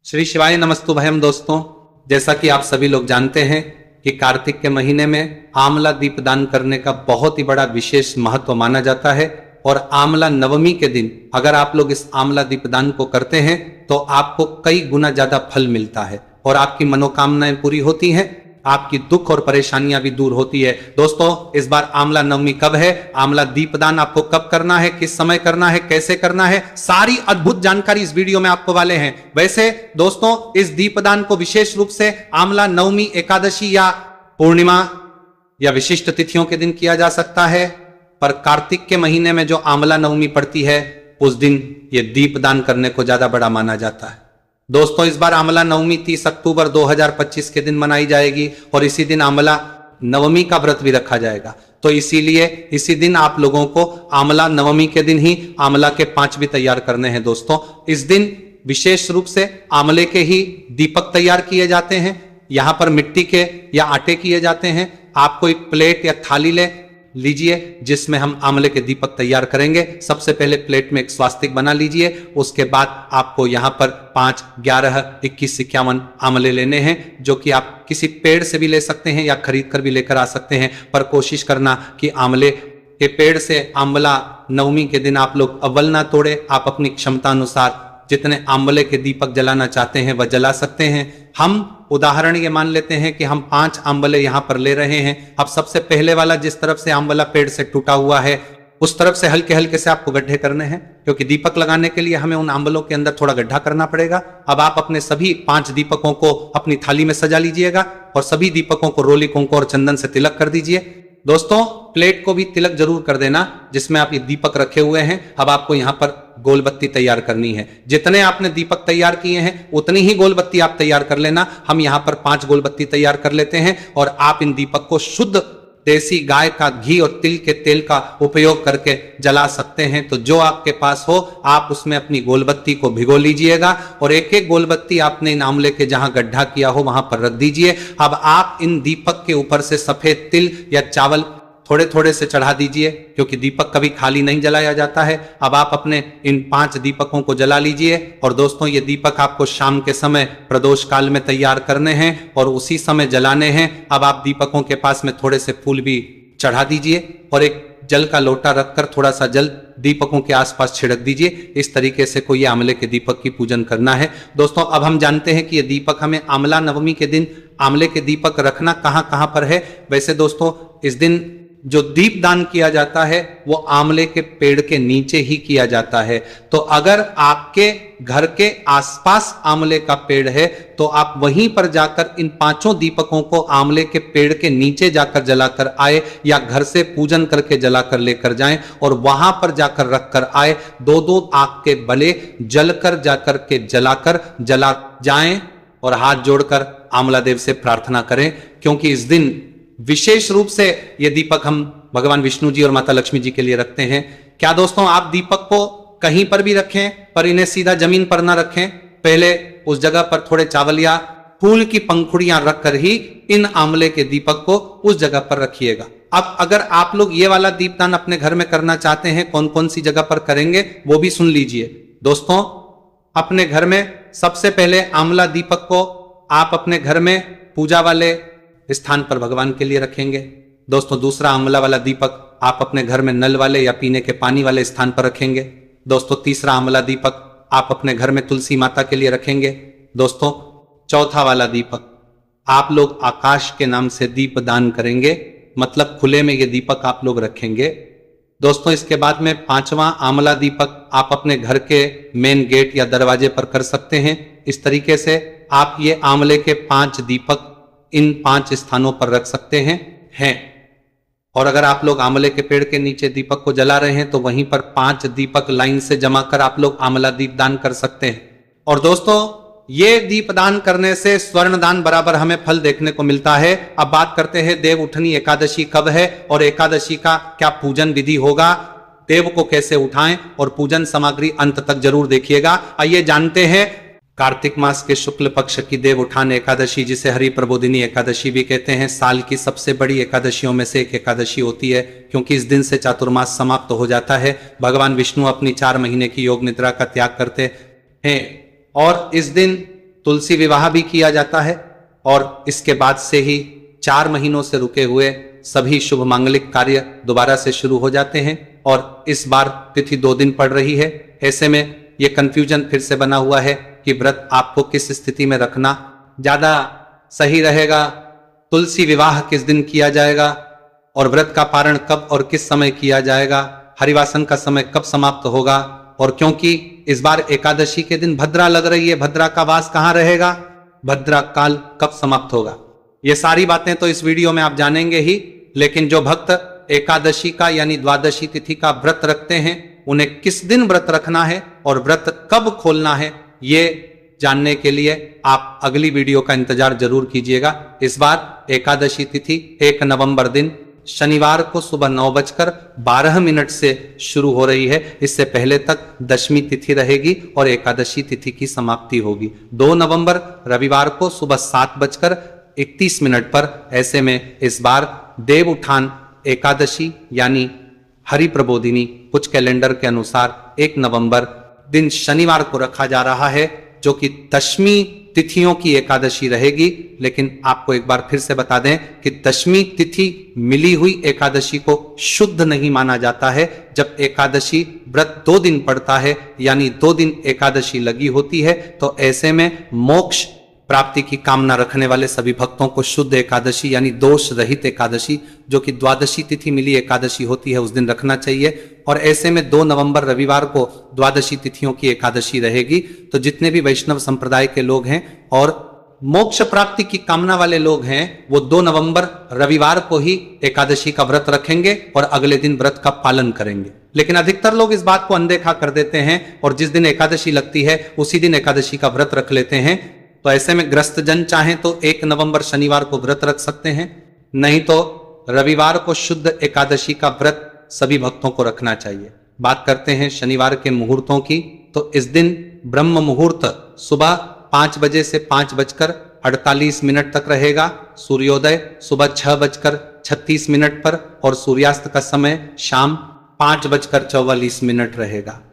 श्री शिवाय नमस्तुभयम। दोस्तों, जैसा कि आप सभी लोग जानते हैं कि कार्तिक के महीने में आंवला दीपदान करने का बहुत ही बड़ा विशेष महत्व माना जाता है। और आंवला नवमी के दिन अगर आप लोग इस आंवला दीपदान को करते हैं तो आपको कई गुना ज्यादा फल मिलता है और आपकी मनोकामनाएं पूरी होती हैं, आपकी दुख और परेशानियां भी दूर होती है। दोस्तों, इस बार आंवला नवमी कब है, आंवला दीपदान आपको कब करना है, किस समय करना है, कैसे करना है, सारी अद्भुत जानकारी इस वीडियो में आपको वाले हैं। वैसे दोस्तों, इस दीपदान को विशेष रूप से आंवला नवमी, एकादशी या पूर्णिमा या विशिष्ट तिथियों के दिन किया जा सकता है, पर कार्तिक के महीने में जो आंवला नवमी पड़ती है उस दिन यह दीपदान करने को ज्यादा बड़ा माना जाता है। दोस्तों, इस बार आंवला नवमी 30 अक्टूबर 2025 के दिन मनाई जाएगी और इसी दिन आंवला नवमी का व्रत भी रखा जाएगा। तो इसीलिए इसी दिन आप लोगों को आंवला नवमी के दिन ही आंवला के 5 भी तैयार करने हैं। दोस्तों, इस दिन विशेष रूप से आंवले के ही दीपक तैयार किए जाते हैं। यहां पर मिट्टी के या आटे किए जाते हैं। आपको एक प्लेट या थाली लीजिए जिसमें हम आंवले के दीपक तैयार करेंगे। सबसे पहले प्लेट में एक स्वास्तिक बना लीजिए। उसके बाद आपको यहां पर 5, 11, 21, 51 आंवले लेने हैं, जो कि आप किसी पेड़ से भी ले सकते हैं या खरीद कर भी लेकर आ सकते हैं। पर कोशिश करना कि आंवले के पेड़ से आंवला नवमी के दिन आप लोग अव्वल ना तोड़े। आप अपनी क्षमता अनुसार जितने आंवले के दीपक जलाना चाहते हैं वह जला सकते हैं। हम उदाहरण ये मान लेते हैं कि हम 5 आंवले यहां पर ले रहे हैं। अब सबसे पहले वाला जिस तरफ से आंवला पेड़ से टूटा हुआ है उस तरफ से हल्के हल्के से आपको गड्ढे करने हैं, क्योंकि दीपक लगाने के लिए हमें उन आंवलों के अंदर थोड़ा गड्ढा करना पड़ेगा। अब आप अपने सभी 5 दीपकों को अपनी थाली में सजा लीजिएगा और सभी दीपकों को रोली कुंकू और चंदन से तिलक कर दीजिए। दोस्तों, प्लेट को भी तिलक जरूर कर देना जिसमें आप ये दीपक रखे हुए हैं। अब आपको यहां पर गोलबत्ती तैयार करनी है। जितने आपने दीपक तैयार किए हैं उतनी ही गोलबत्ती आप तैयार कर लेना। हम यहां पर 5 गोलबत्ती तैयार कर लेते हैं और आप इन दीपक को शुद्ध देसी गाय का घी और तिल के तेल का उपयोग करके जला सकते हैं। तो जो आपके पास हो आप उसमें अपनी गोलबत्ती को भिगो लीजिएगा और एक एक गोलबत्ती आपने इन आंवले के जहां गड्ढा किया हो वहां पर रख दीजिए। अब आप इन दीपक के ऊपर से सफेद तिल या चावल थोड़े थोड़े से चढ़ा दीजिए, क्योंकि दीपक कभी खाली नहीं जलाया जाता है। अब आप अपने इन 5 दीपकों को जला लीजिए। और दोस्तों, ये दीपक आपको शाम के समय प्रदोष काल में तैयार करने हैं और उसी समय जलाने हैं। अब आप दीपकों के पास में थोड़े से फूल भी चढ़ा दीजिए और एक जल का लोटा रखकर थोड़ा सा जल दीपकों के आसपास छिड़क दीजिए। इस तरीके से कोई आंवले के दीपक की पूजन करना है। दोस्तों, अब हम जानते हैं कि ये दीपक हमें आंवला नवमी के दिन आंवले के दीपक रखना कहाँ कहाँ पर है। वैसे दोस्तों, इस दिन जो दीप दान किया जाता है वो आंवले के पेड़ के नीचे ही किया जाता है। तो अगर आपके घर के आसपास आंवले का पेड़ है तो आप वहीं पर जाकर इन 5 दीपकों को आंवले के पेड़ के नीचे जाकर जलाकर आए, या घर से पूजन करके जलाकर लेकर जाएं और वहां पर जाकर रख कर आए। 2-2 आग के बले जलकर जाकर के जला जाएं और हाथ जोड़कर आंवला देव से प्रार्थना करें, क्योंकि इस दिन विशेष रूप से ये दीपक हम भगवान विष्णु जी और माता लक्ष्मी जी के लिए रखते हैं। क्या दोस्तों, आप दीपक को कहीं पर भी रखें पर इन्हें सीधा जमीन पर ना रखें। पहले उस जगह पर थोड़े चावल या फूल की पंखुड़ियां रखकर ही इन आंवले के दीपक को उस जगह पर रखिएगा। अब अगर आप लोग ये वाला दीपदान अपने घर में करना चाहते हैं, कौन कौन सी जगह पर करेंगे वो भी सुन लीजिए। दोस्तों, अपने घर में सबसे पहले आंवला दीपक को आप अपने घर में पूजा वाले स्थान पर भगवान के लिए रखेंगे। दोस्तों, दूसरा आंवला वाला दीपक आप अपने घर में नल वाले या पीने के पानी वाले स्थान पर रखेंगे। दोस्तों, तीसरा आंवला दीपक आप अपने घर में तुलसी माता के लिए रखेंगे। दोस्तों, चौथा वाला दीपक आप लोग आकाश के नाम से दीप दान करेंगे, मतलब खुले में ये दीपक आप लोग रखेंगे। दोस्तों, इसके बाद में 5वां आंवला दीपक आप अपने घर के मेन गेट या दरवाजे पर कर सकते हैं। इस तरीके से आप ये आंवले के 5 दीपक इन 5 स्थानों पर रख सकते हैं। और अगर आप लोग आंवले के पेड़ के नीचे दीपक को जला रहे हैं तो वहीं पर 5 दीपक लाइन से जमा कर आप लोग आंवला दीप दान कर सकते हैं। और दोस्तों, ये दीपदान करने से स्वर्ण दान बराबर हमें फल देखने को मिलता है। अब बात करते हैं देव उठनी एकादशी कब है और एकादशी का क्या पूजन विधि होगा, देव को कैसे उठाएं, और पूजन सामग्री अंत तक जरूर देखिएगा। आइए जानते हैं कार्तिक मास के शुक्ल पक्ष की देव उठान एकादशी, जिसे हरि प्रबोधिनी एकादशी भी कहते हैं, साल की सबसे बड़ी एकादशियों में से एक एकादशी होती है, क्योंकि इस दिन से चातुर्मास समाप्त हो जाता है। भगवान विष्णु अपनी 4 महीने की योग निद्रा का त्याग करते हैं और इस दिन तुलसी विवाह भी किया जाता है और इसके बाद से ही 4 महीनों से रुके हुए सभी शुभ मांगलिक कार्य दोबारा से शुरू हो जाते हैं। और इस बार तिथि 2 दिन पड़ रही है। ऐसे में यह कंफ्यूजन फिर से बना हुआ है कि व्रत आपको किस स्थिति में रखना ज्यादा सही रहेगा, तुलसी विवाह किस दिन किया जाएगा और व्रत का पारण कब और किस समय किया जाएगा, हरिवासन का समय कब समाप्त होगा। और क्योंकि इस बार एकादशी के दिन भद्रा लग रही है, भद्रा का वास कहां रहेगा, भद्रा काल कब समाप्त होगा, ये सारी बातें तो इस वीडियो में आप जानेंगे ही। लेकिन जो भक्त एकादशी का यानी द्वादशी तिथि का व्रत रखते हैं उन्हें किस दिन व्रत रखना है और व्रत कब खोलना है, ये जानने के लिए आप अगली वीडियो का इंतजार जरूर कीजिएगा। इस बार एकादशी तिथि 1 नवंबर दिन शनिवार को सुबह 9:12 से शुरू हो रही है। इससे पहले तक दशमी तिथि रहेगी और एकादशी तिथि की समाप्ति होगी 2 नवंबर रविवार को सुबह 7:31 पर। ऐसे में इस बार देव उठान एकादशी यानी हरि प्रबोधिनी कुछ कैलेंडर के अनुसार 1 नवंबर दिन शनिवार को रखा जा रहा है, जो कि दशमी तिथियों की एकादशी रहेगी। लेकिन आपको एक बार फिर से बता दें कि दशमी तिथि मिली हुई एकादशी को शुद्ध नहीं माना जाता है। जब एकादशी व्रत 2 दिन पड़ता है यानी 2 दिन एकादशी लगी होती है, तो ऐसे में मोक्ष प्राप्ति की कामना रखने वाले सभी भक्तों को शुद्ध एकादशी यानी दोष रहित एकादशी, जो कि द्वादशी तिथि मिली एकादशी होती है, उस दिन रखना चाहिए। और ऐसे में 2 नवंबर रविवार को द्वादशी तिथियों की एकादशी रहेगी। तो जितने भी वैष्णव संप्रदाय के लोग हैं और मोक्ष प्राप्ति की कामना वाले लोग हैं, वो 2 नवंबर रविवार को ही एकादशी का व्रत रखेंगे और अगले दिन व्रत का पालन करेंगे। लेकिन अधिकतर लोग इस बात को अनदेखा कर देते हैं और जिस दिन एकादशी लगती है उसी दिन एकादशी का व्रत रख लेते हैं। तो ऐसे में ग्रस्त जन चाहें तो 1 नवंबर शनिवार को व्रत रख सकते हैं, नहीं तो रविवार को शुद्ध एकादशी का व्रत सभी भक्तों को रखना चाहिए। बात करते हैं शनिवार के मुहूर्तों की। तो इस दिन ब्रह्म मुहूर्त सुबह 5 बजे से 5:48 तक रहेगा, सूर्योदय सुबह 6:36 पर और सूर्यास्त का समय शाम 5:44 रहेगा।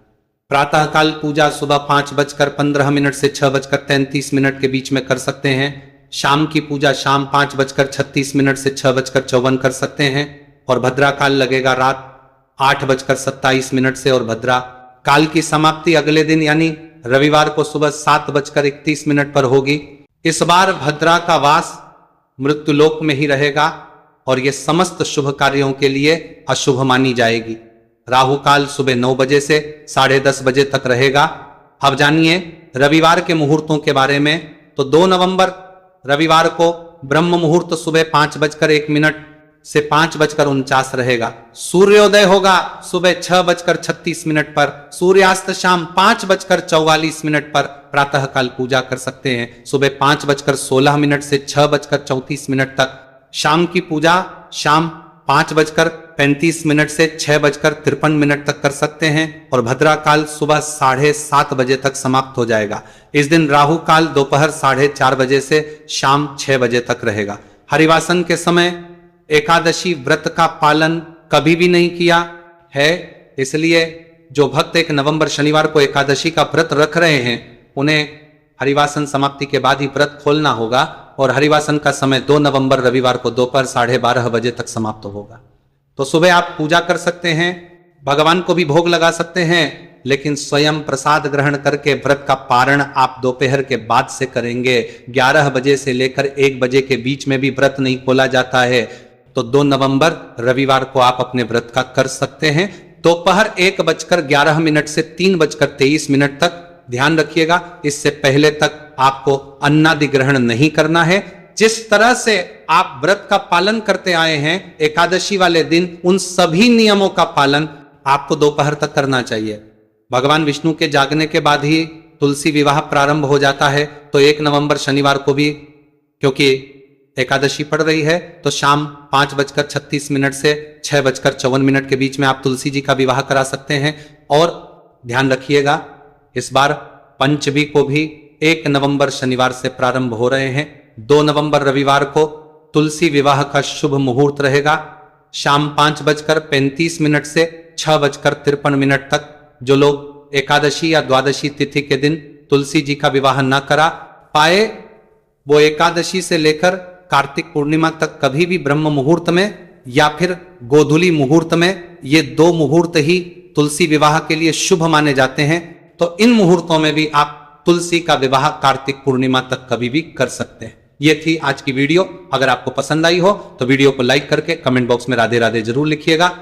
प्रातःकाल पूजा सुबह 5:15 से 6:33 के बीच में कर सकते हैं। शाम की पूजा शाम 5:36 से 6:54 कर सकते हैं और भद्रा काल लगेगा रात 8:27 से और भद्रा काल की समाप्ति अगले दिन यानी रविवार को सुबह 7:31 पर होगी। इस बार भद्रा का वास मृत्युलोक में ही रहेगा और यह समस्त शुभ कार्यों के लिए अशुभ मानी जाएगी। राहु काल सुबह 9 बजे से 10:30 बजे तक रहेगा। अब जानिए रविवार के मुहूर्तों के बारे में। तो 2 नवंबर रविवार को ब्रह्म मुहूर्त सुबह 5:01 से 5:49 रहेगा। सूर्योदय होगा सुबह 6:36 पर, सूर्यास्त शाम 5:44 पर। प्रातः काल पूजा कर सकते हैं सुबह 5:16 से 6:34 तक। शाम की पूजा शाम 5:35 से 6:53 तक कर सकते हैं और भद्रा काल सुबह 7:30 बजे तक समाप्त हो जाएगा। इस दिन राहु काल दोपहर 4:30 बजे से शाम 6 बजे तक रहेगा। हरिवासन के समय एकादशी व्रत का पालन कभी भी नहीं किया है, इसलिए जो भक्त 1 नवंबर शनिवार को एकादशी का व्रत रख रहे हैं उन्हें हरिवासन समाप्ति के बाद ही व्रत खोलना होगा और हरिवासन का समय 2 नवंबर रविवार को दोपहर 12:30 बजे तक समाप्त होगा। तो सुबह आप पूजा कर सकते हैं, भगवान को भी भोग लगा सकते हैं, लेकिन स्वयं प्रसाद ग्रहण करके व्रत का पारण आप दोपहर के बाद से करेंगे। 11 बजे से लेकर 1 बजे के बीच में भी व्रत नहीं खोला जाता है। तो 2 नवंबर रविवार को आप अपने व्रत का कर सकते हैं दोपहर 1:11 से 3:23 तक। ध्यान रखिएगा, इससे पहले तक आपको अन्नादि ग्रहण नहीं करना है। जिस तरह से आप व्रत का पालन करते आए हैं एकादशी वाले दिन, उन सभी नियमों का पालन आपको दोपहर तक करना चाहिए। भगवान विष्णु के जागने के बाद ही तुलसी विवाह प्रारंभ हो जाता है। तो 1 नवंबर शनिवार को भी क्योंकि एकादशी पड़ रही है तो शाम 5:36 से 6:54 के बीच में आप तुलसी जी का विवाह करा सकते हैं। और ध्यान रखिएगा, इस बार पंचमी को भी 1 नवंबर शनिवार से प्रारंभ हो रहे हैं। 2 नवंबर रविवार को तुलसी विवाह का शुभ मुहूर्त रहेगा शाम 5:35 से 6:53 तक। जो लोग एकादशी या द्वादशी तिथि के दिन तुलसी जी का विवाह न करा पाए वो एकादशी से लेकर कार्तिक पूर्णिमा तक कभी भी ब्रह्म मुहूर्त में या फिर गोधूली मुहूर्त में, ये 2 मुहूर्त ही तुलसी विवाह के लिए शुभ माने जाते हैं। तो इन मुहूर्तों में भी आप तुलसी का विवाह कार्तिक पूर्णिमा तक कभी भी कर सकते हैं। ये थी आज की वीडियो। अगर आपको पसंद आई हो तो वीडियो को लाइक करके कमेंट बॉक्स में राधे राधे जरूर लिखिएगा।